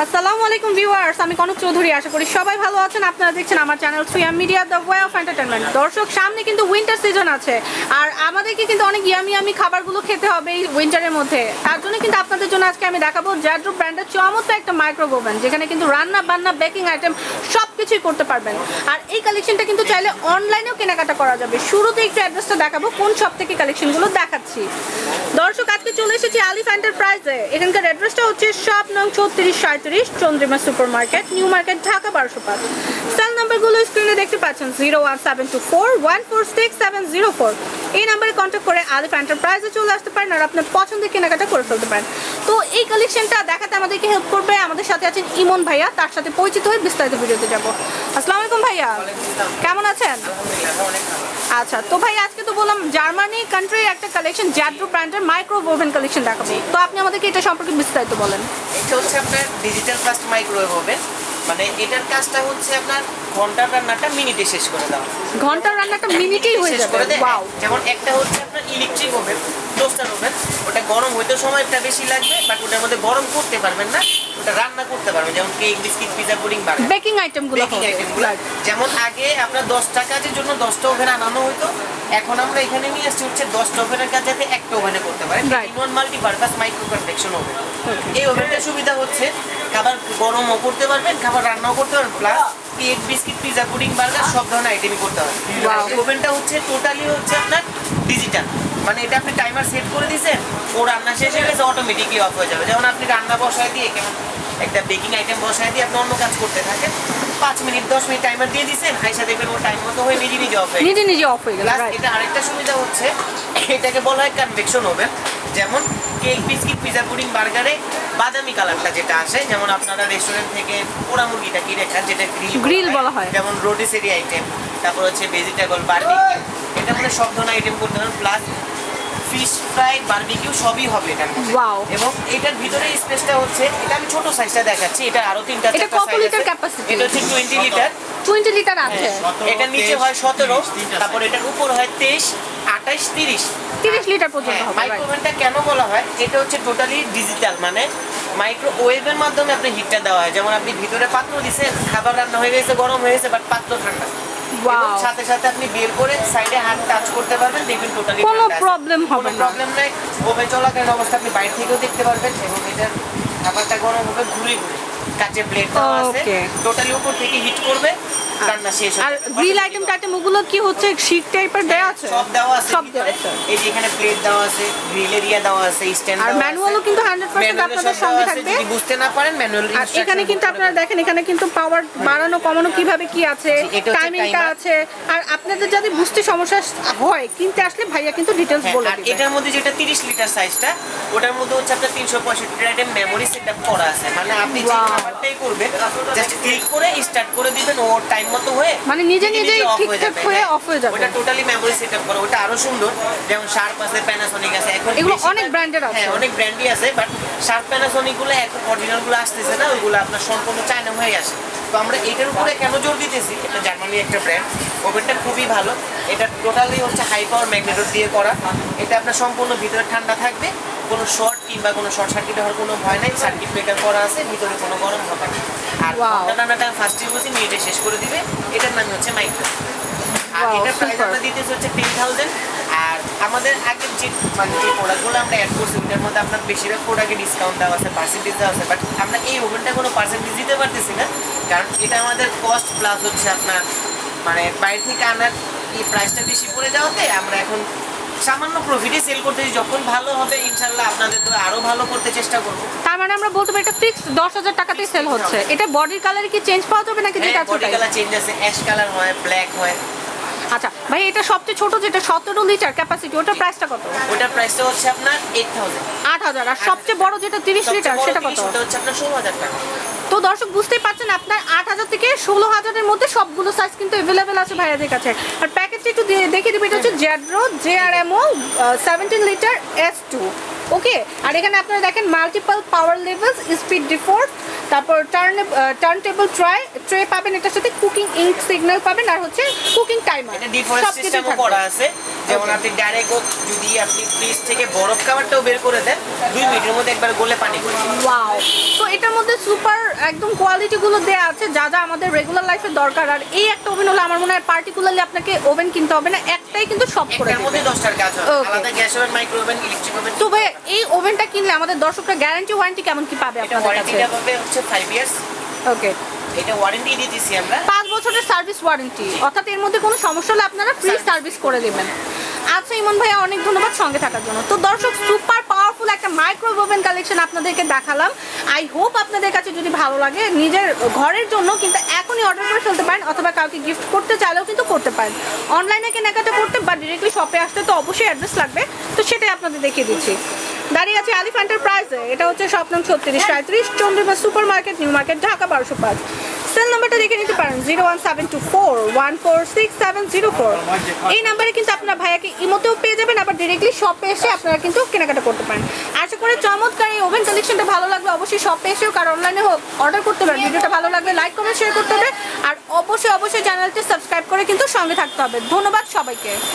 আসসালামু আলাইকুম ভিউয়ার্স, আমি কনক চৌধুরী। আশা করি সবাই ভালো আছেন। আপনারা দেখছেন আমার channel সুয়াম media, the way of entertainment. দর্শক, সামনে কিন্তু উইন্টার সিজন আছে, আর আমাদেরকে কিন্তু অনেক ইয়ামি খাবারগুলো খেতে হবে এই উইন্টারের মধ্যে। তার জন্য কিন্তু আপনাদের জন্য আজকে আমি দেখাবো JadRoo ব্র্যান্ডের চমৎকার একটা মাইক্রোওয়েভ ওভেন, যেখানে কিন্তু রান্না বান্না বেকিং আইটেম সব কিছুই করতে পারবেন। আর এই কালেকশনটা কিন্তু চাইলে অনলাইনেও কেনাকাটা করা যাবে। শুরুতে একটু অ্যাড্রেসটা দেখাবো কোন শপ থেকে কালেকশনগুলো দেখাচ্ছি। দর্শক, আজকে চলে এসেছি ALIF এন্টারপ্রাইজে। এখানকার অ্যাড্রেসটা হচ্ছে শপ নং 3437 Chandrima super market, new market, Dhaka 1205। Cell নাম্বারগুলো স্ক্রিনে দেখতে পাচ্ছেন 01724146704। এই নাম্বারে কন্ট্যাক্ট করে ALIF এন্টারপ্রাইজে চলে আসতে পারেন আর আপনার পছন্দের কেনাকাটা করে ফেলতে পারেন। তো এই কালেকশনটা দেখাতে আমাদেরকে হেল্প করবে আমাদের সাথে আছেন ইমন ভাইয়া। তার সাথে পরিচিত হয়ে বিস্তারিত ভিডিওতে যাব। আসসালামু আলাইকুম ভাইয়া, কেমন আছেন? আচ্ছা, তো ভাই আজকে তো বললাম জার্মানি কান্ট্রির একটা কালেকশন JadRoo ব্র্যান্ডের মাইক্রোওয়েভ ওভেন কালেকশন দেখাবো। তো আপনি আমাদেরকে এটা সম্পর্কে বিস্তারিত বলেন। এটা হচ্ছে আপনার ডিজিটাল ফাস্ট মাইক্রোওয়েভ ওভেন, মানে এটার কাজটা হচ্ছে আপনার ঘন্টার রান্নাটা মিনিটে শেষ করে দাও। ঘন্টার রান্নাটা মিনিটেই হয়ে যাবে। ওয়াও। যেমন একটা হচ্ছে আপনার ইলেকট্রিক ওভেন, টোস্টার ওভেন, ওটা গরম হইতে সময়টা বেশি লাগবে, বাট ওটার মধ্যে গরম করতে পারবেন না, ওটা রান্না করতে পারবেন। যেমন cake, biscuit, pizza, pudding, burger, baking আইটেমগুলো। যেমন আগে আপনার 10টা কাজের জন্য 10টা ওভেন আনানো হতো, এখন আমরা এখানে নিয়ে আসছি হচ্ছে 10টা ওভেনের কাজ যাতে একটা ওভেনে করতে পারেন। In multipurpose micro convection oven. এই ওভেনটার সুবিধা হচ্ছে খাবার গরমও করতে পারবেন, খাবার রান্নাও করতে পারবেন, plus cake, biscuit, pizza, pudding, burger সব ধরনের আইটেমই করতে পারবেন। ওভেনটা হচ্ছে টোটালি হচ্ছে আপনার ডিজিটাল, মানে এটা আপনি টাইমার সেট করে দিয়েছেন, ও রান্না শেষ হয়ে গেছে অটোমেটিকলি অফ হয়ে যাবে। যেমন আপনি রান্না বসায় দিয়ে কেমন একটা বেকিং আইটেম বসায় দিয়ে আপনি অন্য কাজ করতে থাকেন, 5 মিনিট 10 মিনিট টাইমার দিয়ে দিয়েছেন, আইসা দেখবেন ও টাইম মতো হয়ে নিজে নিজে অফ হয়ে গেল। এটা আরেকটা সুবিধা হচ্ছে, এটাকে বলা হয় কনভেকশন ওভেন। যেমন কেক, বিস্কিট, পিজা, পুডিং, বার্গারে বাদামি কালারটা যেটা আসে, যেমন আপনারা রেস্টুরেন্ট থেকে পোড়া মুরগিটা কিনে খান, যেটা গ্রিল বলা হয়, যেমন রোটিসেরি আইটেম, তারপর হচ্ছে ভেজিটেবল, বারবিকিউ, এটা মানে সব ধরনের আইটেম করতে পারেন, প্লাস ফিশ ফ্রাই, বারবিকিউ সবই হবে এটার মধ্যে। এবং এটার ভিতরে স্পেসটা হচ্ছে, এটা আমি ছোট সাইজটা দেখাচ্ছি, এটা আরো 3টা 4টা সাইজ আছে। এটা হচ্ছে 20 লিটার আছে। এটা নিচে হয় 17, তারপর এটার উপর হয় 23, 28, 30 লিটার পর্যন্ত হবে। মাইক্রোওভেনটা কেন বলা হয়, এটা হচ্ছে টোটালি ডিজিটাল, মানে মাইক্রোওয়েভের মাধ্যমে আপনি হিটটা দেওয়া হয়। যেমন আপনি ভিতরে পাত্র দিয়েছেন, খাবার রান্না হয়ে গেছে, গরম হয়ে গেছে, বাট পাত্র ঠান্ডা, সাথে সাথে আপনি বের করে সাইডে হাত টাচ করতে পারবেন, দেখবেন টোটালি কোনো প্রবলেম হবে না। প্রবলেম নাই। ওভেন চলাকালীন অবস্থা আপনি বাইরে থেকেও দেখতে পারবেন, এবং এটার খাবারটা গরম হবে ঘুরে ঘুরে। কাঁচের প্লেট দেওয়া আছে, টোটালি উপর থেকে হিট করবে, রান্না শেষ হবে। আর গ্রিল আইটেম ওগুলো কি হচ্ছে শীট টাইপের দেয়া আছে? সব দেওয়া আছে, সব দেওয়া আছে। এই যে এখানে প্লেট দেওয়া আছে, গ্রিল এরিয়া দেওয়া আছে, স্ট্যান্ড দেওয়া আছে, আর ম্যানুয়ালও কিন্তু 100% আপনাদের সঙ্গে থাকবে। যদি বুঝতে না পারেন ম্যানুয়াল ইনস্ট্রাকশন। এখানে কিন্তু আপনারা দেখেন, এখানে কিন্তু পাওয়ার বাড়ানো কমানো কিভাবে কি আছে, টাইমিংটা আছে। আর আপনাদের যদি বুঝতে সমস্যা হয় কিনতে আসলে ভাইয়া কিন্তু ডিটেইলস বলে দিবেন। আর এটার মধ্যে যেটা 30 লিটার সাইজটা, ওটার মধ্যে হচ্ছে আপনার 365 আইটেম মেমরি সেটআপ করা আছে, মানে আপনি যে খাবারটাই করবেন জাস্ট ক্লিক করে স্টার্ট করে দিবেন, ও টাইম মতো হয়ে মানে নিজে নিজেই ঠিকঠাক হয়ে অফ হয়ে যাবে। ওটা টোটালি মেমরি সেটআপ করা, ওটা আরো সুন্দর। যেমন শার্প আছে, প্যানাসোনিক আছে, এখন এগুলো অনেক ব্র্যান্ডের আছে। হ্যাঁ, অনেক ব্র্যান্ডই আছে, বাট শার্প, প্যানাসোনিক গুলো এখন অরিজিনাল গুলো আসতেছে না, ওইগুলো আপনার সম্পূর্ণ চায়না হয়ে আসে। তো আমরা এটার উপরে কেন জোর দিতেছি, এটা জার্মানির একটা ব্র্যান্ড, ওভেনটা খুবই ভালো। এটা টোটালি হচ্ছে হাই পাওয়ার ম্যাগনেট দিয়ে করা, এটা আপনার সম্পূর্ণ ভিতরে ঠান্ডা থাকবে, কোনো শর্ট কিংবা কোনো শর্ট সার্কিট হওয়ার কোনো ভয় নাই, সার্কিট ব্রেকার করা আছে, ভিতরে কোনো গরম হবে না। আর রান্নাটা ফার্স্ট ইউজে মিনিটে শেষ করে দিবে। এটার নাম হচ্ছে মাইক্রো। আর এটার প্রাইস আমরা দিতেছি হচ্ছে 10,000। আর আমাদের আগের যে মানে যে প্রোডাক্টগুলো আমরা অ্যাড করছি, ওটার মধ্যে আপনার বেশিরভাগ প্রোডাক্টে ডিসকাউন্ট দেওয়া আছে, পার্সেন্টেজ দেওয়া আছে, বাট আমরা এই ওভেনটা কোনো পার্সেন্টেজ দিতে পারতেছি না, কারণ এটা আমাদের কস্ট প্লাস হচ্ছে আপনার মানে বাইরে থেকে আনার এই প্রাইসটা বেশি পড়ে যাওয়াতে আমরা এখন সামান্য প্রফিটে সেল করতেছি। যখন ভালো হবে ইনশাআল্লাহ আপনাদের তো আরো ভালো করতে চেষ্টা করব। তার মানে আমরা বলতে পারি এটা ফিক্স 10,000 টাকাতেই সেল হচ্ছে। এটা বডির কালারে কি চেঞ্জ পাওয়া যাবে নাকি যেটা আছে? বডি কালার চেঞ্জ আছে, অ্যাশ কালার হয়, ব্ল্যাক হয়। আচ্ছা ভাই, এটা সবচেয়ে ছোট যেটা 17 লিটার ক্যাপাসিটি, ওটার প্রাইসটা কত? ওটার প্রাইসটা হচ্ছে আপনার 8,000। আর সবচেয়ে বড় যেটা 30 লিটার সেটা কত? সেটা হচ্ছে আপনার 16,000 টাকা। তো দর্শক বুঝতেই পারছেন, আপনার 8,000 থেকে 16,000 এর মধ্যে সবগুলো সাইজ কিন্তু अवेलेबल আছে ভাইয়াদের কাছে। আর প্যাকেজটা একটু দেখিয়ে দিবেন, এটা হচ্ছে JadRoo JRMO 17 লিটার S2। ওকে, আর এখানে আপনারা দেখেন মাল্টিপল পাওয়ার লেভেলস, স্পিড ডিফোর্স, তারপর টার্ন টেবল ট্রে পাবেন, এটার সাথে কুকিং ইঙ্ক সিগন্যাল পাবেন, আর হচ্ছে কুকিং টাইমার। এটা ডিফল্ট সিস্টেমও করা আছে, যেমন আপনি ডাইরেক্ট যদি আপনি ফ্রিজ থেকে বরফ খাবারটাও বের করে দেন 2 মিনিটের মধ্যে একবার গলে পানি করে দিবেন। ওয়াও, তো এটার মধ্যে সুপার একদম কোয়ালিটি গুলো দেয়া আছে যা যা আমাদের রেগুলার লাইফে দরকার। আর এই একটা ওভেন হলো আমার মনে হয় পার্টিকুলারলি আপনাকে ওভেন কিনতে হবে না, একটাই কিন্তু সব করে এর মধ্যে দেবে। 10টার কাজ হবে, আলাদা gas oven, micro oven, electric oven. তো ভাই এই ওভেনটা কিনলে আমাদের দর্শকরা গ্যারান্টি ওয়ারেন্টি কেমন কি পাবে এটা আপনাদের কাছে? ওয়ারেন্টিটা পাবে হচ্ছে 5 ইয়ার্স। ওকে, এটা ওয়ারেন্টি দিতেছি আমরা 5 বছরের সার্ভিস ওয়ারেন্টি, অর্থাৎ এর মধ্যে কোনো সমস্যা হলে আপনারা ফ্রি সার্ভিস করে দেবেন। আচ্ছা ইমন ভাইয়া, অনেক ধন্যবাদ সঙ্গে থাকার জন্য। তো দর্শক, সুপার পাওয়ারফুল একটা মাইক্রোওয়েভ ওভেন কালেকশন আপনাদেরকে দেখালাম। আই হোপ আপনাদের কাছে যদি ভালো লাগে নিজের ঘরের জন্য কিন্তু এখনই অর্ডার করে ফেলতে পারেন, অথবা কাউকে গিফট করতে চাইলেও কিন্তু করতে পারেন। অনলাইনে কেনাকাটা করতে বা ডিরেক্টলি শপে আসতে তো অবশ্যই অ্যাড্রেস লাগবে, তো সেটাই আপনাদের দেখিয়ে দিচ্ছি। দাঁড়িয়ে আছে আলিফ এন্টারপ্রাইজে, এটা হচ্ছে শপ নং 3635 Chandrima super market, new market, Dhaka 1205। Cell নাম্বারটা দেখে নিতে পারেন 01724146704। এই নাম্বারে কিন্তু আপনার ভাইয়াকে ইমোতেও পেয়ে যাবেন, আবার ডিরেক্টলি শপে এসে আপনারা কিন্তু কেনাকাটা করতে পারেন। আশা করি চমৎকার এই ওভেন কালেকশনটা ভালো লাগবে। অবশ্যই শপে এসেও কার অনলাইনে অর্ডার করতে পারেন। ভিডিওটা ভালো লাগলে লাইক কমেন্ট শেয়ার করতে হবে, আর অবশ্যই চ্যানেলটি সাবস্ক্রাইব করে কিন্তু সঙ্গে থাকতে হবে। ধন্যবাদ সবাইকে।